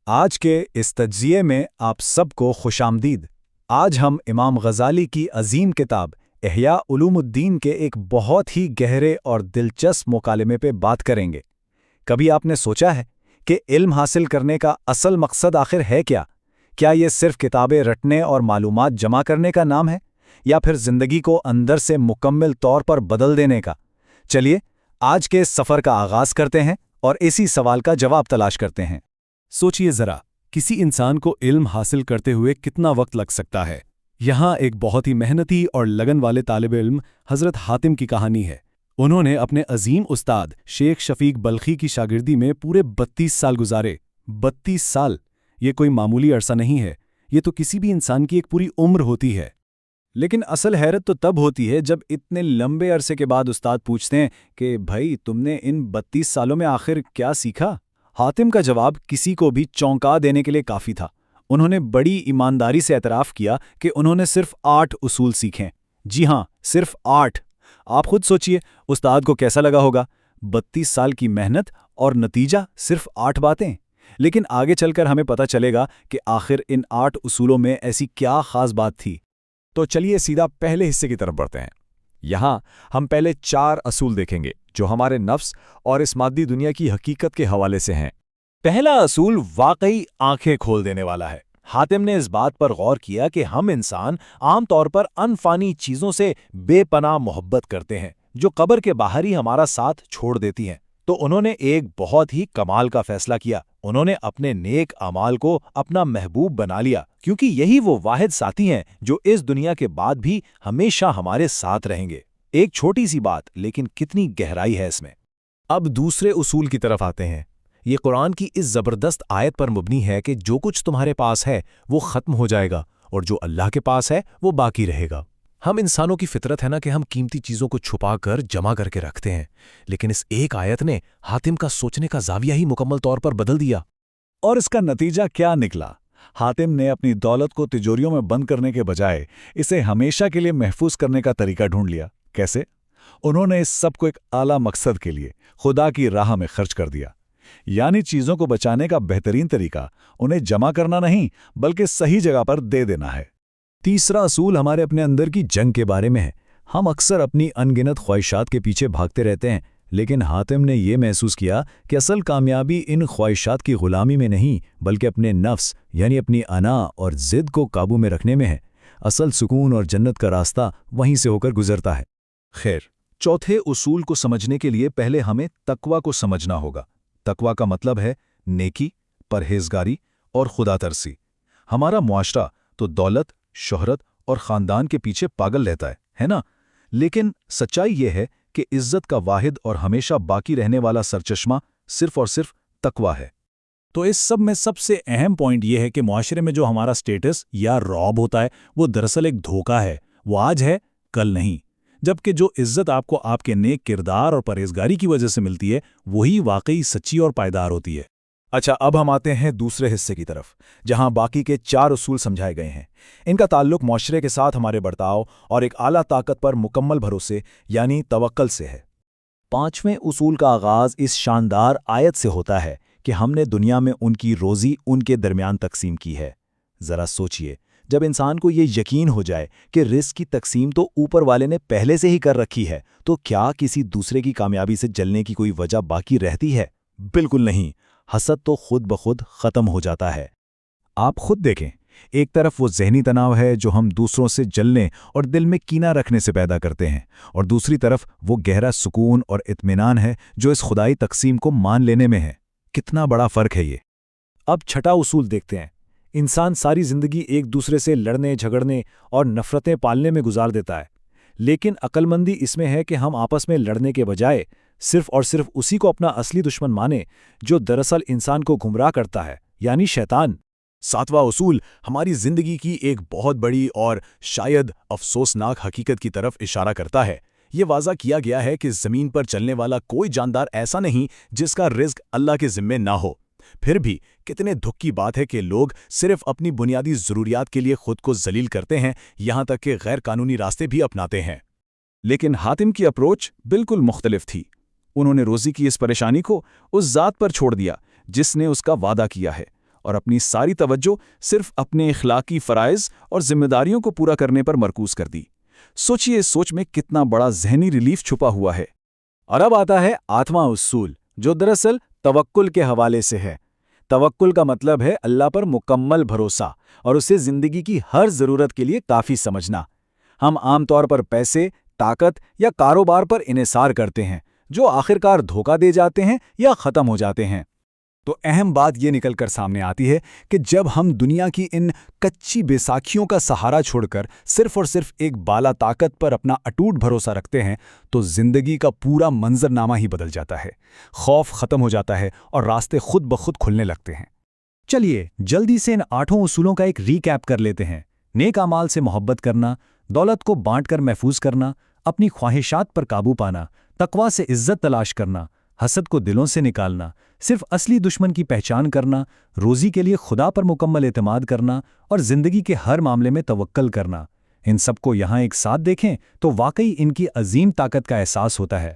آج کے اس تجزیے میں آپ سب کو خوش آمدید۔ آج ہم امام غزالی کی عظیم کتاب احیاء علوم الدین کے ایک بہت ہی گہرے اور دلچسپ مکالمے پہ بات کریں گے۔ کبھی آپ نے سوچا ہے کہ علم حاصل کرنے کا اصل مقصد آخر ہے کیا؟ کیا یہ صرف کتابیں رٹنے اور معلومات جمع کرنے کا نام ہے، یا پھر زندگی کو اندر سے مکمل طور پر بدل دینے کا؟ چلیے آج کے اس سفر کا آغاز کرتے ہیں اور اسی سوال کا جواب تلاش کرتے ہیں۔ سوچئے ذرا، کسی انسان کو علم حاصل کرتے ہوئے کتنا وقت لگ سکتا ہے؟ یہاں ایک بہت ہی محنتی اور لگن والے طالب علم حضرت حاتم کی کہانی ہے۔ انہوں نے اپنے عظیم استاد شیخ شفیق بلخی کی شاگردی میں پورے 32 سال گزارے۔ 32 سال! یہ کوئی معمولی عرصہ نہیں ہے، یہ تو کسی بھی انسان کی ایک پوری عمر ہوتی ہے۔ لیکن اصل حیرت تو تب ہوتی ہے جب اتنے لمبے عرصے کے بعد استاد پوچھتے ہیں کہ بھائی تم نے ان 32 سالوں میں آخر کیا سیکھا؟ حاتم کا جواب کسی کو بھی چونکا دینے کے لیے کافی تھا۔ انہوں نے بڑی ایمانداری سے اعتراف کیا کہ انہوں نے صرف 8 اصول سیکھیں۔ جی ہاں، صرف 8۔ آپ خود سوچئے استاد کو کیسا لگا ہوگا، 32 سال کی محنت اور نتیجہ صرف 8 باتیں۔ لیکن آگے چل کر ہمیں پتہ چلے گا کہ آخر ان 8 اصولوں میں ایسی کیا خاص بات تھی۔ تو چلیے سیدھا پہلے حصے کی طرف بڑھتے ہیں۔ یہاں ہم پہلے 4 اصول دیکھیں گے جو ہمارے نفس اور اس مادی دنیا کی حقیقت کے حوالے سے ہیں۔ پہلا اصول واقعی آنکھیں کھول دینے والا ہے۔ حاتم نے اس بات پر غور کیا کہ ہم انسان عام طور پر انفانی چیزوں سے بے پناہ محبت کرتے ہیں جو قبر کے باہر ہی ہمارا ساتھ چھوڑ دیتی ہیں۔ تو انہوں نے ایک بہت ہی کمال کا فیصلہ کیا۔ انہوں نے اپنے نیک اعمال کو اپنا محبوب بنا لیا، کیونکہ یہی وہ واحد ساتھی ہیں جو اس دنیا کے بعد بھی ہمیشہ ہمارے ساتھ رہیں گے۔ ایک چھوٹی سی بات، لیکن کتنی گہرائی ہے اس میں۔ اب دوسرے اصول کی طرف آتے ہیں۔ یہ قرآن کی اس زبردست آیت پر مبنی ہے کہ جو کچھ تمہارے پاس ہے وہ ختم ہو جائے گا اور جو اللہ کے پاس ہے وہ باقی رہے گا۔ ہم انسانوں کی فطرت ہے نا کہ ہم قیمتی چیزوں کو چھپا کر جمع کر کے رکھتے ہیں، لیکن اس ایک آیت نے حاتم کا سوچنے کا زاویہ ہی مکمل طور پر بدل دیا۔ اور اس کا نتیجہ کیا نکلا؟ حاتم نے اپنی دولت کو تجوریوں میں بند کرنے کے بجائے اسے ہمیشہ کے لیے محفوظ کرنے کا طریقہ ڈھونڈ لیا۔ کیسے؟ انہوں نے اس سب کو ایک اعلیٰ مقصد کے لیے خدا کی راہ میں خرچ کر دیا۔ یعنی چیزوں کو بچانے کا بہترین طریقہ انہیں جمع کرنا نہیں بلکہ صحیح جگہ پر دے دینا ہے۔ تیسرا اصول ہمارے اپنے اندر کی جنگ کے بارے میں ہے۔ ہم اکثر اپنی انگنت خواہشات کے پیچھے بھاگتے رہتے ہیں، لیکن حاتم نے یہ محسوس کیا کہ اصل کامیابی ان خواہشات کی غلامی میں نہیں بلکہ اپنے نفس یعنی اپنی انا اور ضد کو قابو میں رکھنے میں ہے۔ اصل سکون اور جنت کا راستہ وہیں سے ہو کر گزرتا ہے۔ خیر، چوتھے اصول کو سمجھنے کے لیے پہلے ہمیں تقویٰ کو سمجھنا ہوگا۔ تقویٰ کا مطلب ہے نیکی، پرہیزگاری اور خدا ترسی۔ ہمارا معاشرہ تو دولت، شہرت اور خاندان کے پیچھے پاگل رہتا ہے نا؟ لیکن سچائی یہ ہے کہ عزت کا واحد اور ہمیشہ باقی رہنے والا سرچشمہ صرف اور صرف تقویٰ ہے۔ تو اس سب میں سب سے اہم پوائنٹ یہ ہے کہ معاشرے میں جو ہمارا سٹیٹس یا رعب ہوتا ہے وہ دراصل ایک دھوکہ ہے۔ وہ آج ہے، کل نہیں۔ جبکہ جو عزت آپ کو آپ کے نیک کردار اور پرہیزگاری کی وجہ سے ملتی ہے وہی واقعی سچی اور پائیدار ہوتی ہے۔ اچھا، اب ہم آتے ہیں دوسرے حصے کی طرف جہاں باقی کے 4 اصول سمجھائے گئے ہیں۔ ان کا تعلق معاشرے کے ساتھ ہمارے برتاؤ اور ایک اعلیٰ طاقت پر مکمل بھروسے یعنی توکل سے ہے۔ 5ویں اصول کا آغاز اس شاندار آیت سے ہوتا ہے کہ ہم نے دنیا میں ان کی روزی ان کے درمیان تقسیم کی ہے۔ ذرا سوچئے، جب انسان کو یہ یقین ہو جائے کہ رزق کی تقسیم تو اوپر والے نے پہلے سے ہی کر رکھی ہے، تو کیا کسی دوسرے کی کامیابی سے جلنے کی کوئی وجہ باقی رہتی ہے؟ بالکل نہیں۔ حسد تو خود بخود ختم ہو جاتا ہے۔ آپ خود دیکھیں، ایک طرف وہ ذہنی تناؤ ہے جو ہم دوسروں سے جلنے اور دل میں کینہ رکھنے سے پیدا کرتے ہیں، اور دوسری طرف وہ گہرا سکون اور اطمینان ہے جو اس خدائی تقسیم کو مان لینے میں ہے۔ کتنا بڑا فرق ہے یہ۔ اب چھٹا اصول دیکھتے ہیں۔ انسان ساری زندگی ایک دوسرے سے لڑنے جھگڑنے اور نفرتیں پالنے میں گزار دیتا ہے، لیکن عقل مندی اس میں ہے کہ ہم آپس میں لڑنے کے بجائے صرف اور صرف اسی کو اپنا اصلی دشمن مانیں جو دراصل انسان کو گمراہ کرتا ہے، یعنی شیطان۔ 7واں اصول ہماری زندگی کی ایک بہت بڑی اور شاید افسوسناک حقیقت کی طرف اشارہ کرتا ہے۔ یہ واضح کیا گیا ہے کہ زمین پر چلنے والا کوئی جاندار ایسا نہیں جس کا رزق اللہ کے ذمے نہ ہو۔ پھر بھی کتنے دکھ کی بات ہے کہ لوگ صرف اپنی بنیادی ضروریات کے لیے خود کو ذلیل کرتے ہیں، یہاں تک کہ غیر قانونی راستے بھی اپناتے ہیں۔ لیکن حاتم کی اپروچ بالکل مختلف تھی۔ انہوں نے روزی کی اس پریشانی کو اس ذات پر چھوڑ دیا جس نے اس کا وعدہ کیا ہے، اور اپنی ساری توجہ صرف اپنے اخلاقی فرائض اور ذمہ داریوں کو پورا کرنے پر مرکوز کر دی۔ سوچئے اس سوچ میں کتنا بڑا ذہنی ریلیف چھپا ہوا ہے۔ اور اب آتا ہے 8واں اصول، جو دراصل توکل کے حوالے سے ہے۔ توکل کا مطلب ہے اللہ پر مکمل بھروسہ اور اسے زندگی کی ہر ضرورت کے لیے کافی سمجھنا۔ ہم عام طور پر پیسے، طاقت یا کاروبار پر انحصار کرتے ہیں، جو آخرکار دھوکہ دے جاتے ہیں یا ختم ہو جاتے ہیں۔ تو اہم بات یہ نکل کر سامنے آتی ہے کہ جب ہم دنیا کی ان کچی بیساکھیوں کا سہارا چھوڑ کر صرف اور صرف ایک بالا طاقت پر اپنا اٹوٹ بھروسہ رکھتے ہیں تو زندگی کا پورا منظرنامہ ہی بدل جاتا ہے، خوف ختم ہو جاتا ہے اور راستے خود بخود کھلنے لگتے ہیں۔ چلیے جلدی سے ان 8 اصولوں کا ایک ریکیپ کر لیتے ہیں۔ نیک اعمال سے محبت کرنا، دولت کو بانٹ کر محفوظ کرنا، اپنی خواہشات پر قابو پانا، تقویٰ سے عزت تلاش کرنا، حسد کو دلوں سے نکالنا، صرف اصلی دشمن کی پہچان کرنا، روزی کے لیے خدا پر مکمل اعتماد کرنا اور زندگی کے ہر معاملے میں توکل کرنا۔ ان سب کو یہاں ایک ساتھ دیکھیں تو واقعی ان کی عظیم طاقت کا احساس ہوتا ہے۔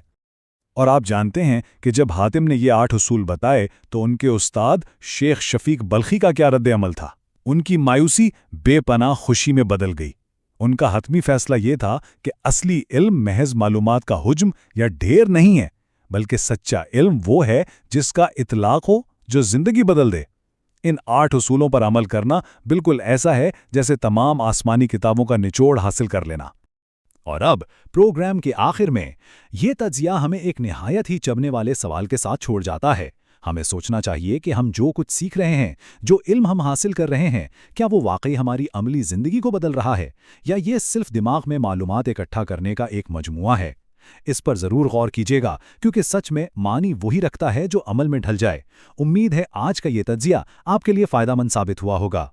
اور آپ جانتے ہیں کہ جب حاتم نے یہ 8 اصول بتائے تو ان کے استاد شیخ شفیق بلخی کا کیا رد عمل تھا؟ ان کی مایوسی بے پناہ خوشی میں بدل گئی۔ ان کا حتمی فیصلہ یہ تھا کہ اصلی علم محض معلومات کا حجم یا ڈھیر نہیں ہے، بلکہ سچا علم وہ ہے جس کا اطلاق ہو، جو زندگی بدل دے۔ ان 8 اصولوں پر عمل کرنا بالکل ایسا ہے جیسے تمام آسمانی کتابوں کا نچوڑ حاصل کر لینا۔ اور اب پروگرام کے آخر میں یہ تجزیہ ہمیں ایک نہایت ہی چبھنے والے سوال کے ساتھ چھوڑ جاتا ہے۔ ہمیں سوچنا چاہیے کہ ہم جو کچھ سیکھ رہے ہیں، جو علم ہم حاصل کر رہے ہیں، کیا وہ واقعی ہماری عملی زندگی کو بدل رہا ہے، یا یہ صرف دماغ میں معلومات اکٹھا کرنے کا ایک مجموعہ ہے؟ اس پر ضرور غور کیجیے گا، کیونکہ سچ میں معنی وہی رکھتا ہے جو عمل میں ڈھل جائے۔ امید ہے آج کا یہ تجزیہ آپ کے لیے فائدہ مند ثابت ہوا ہوگا۔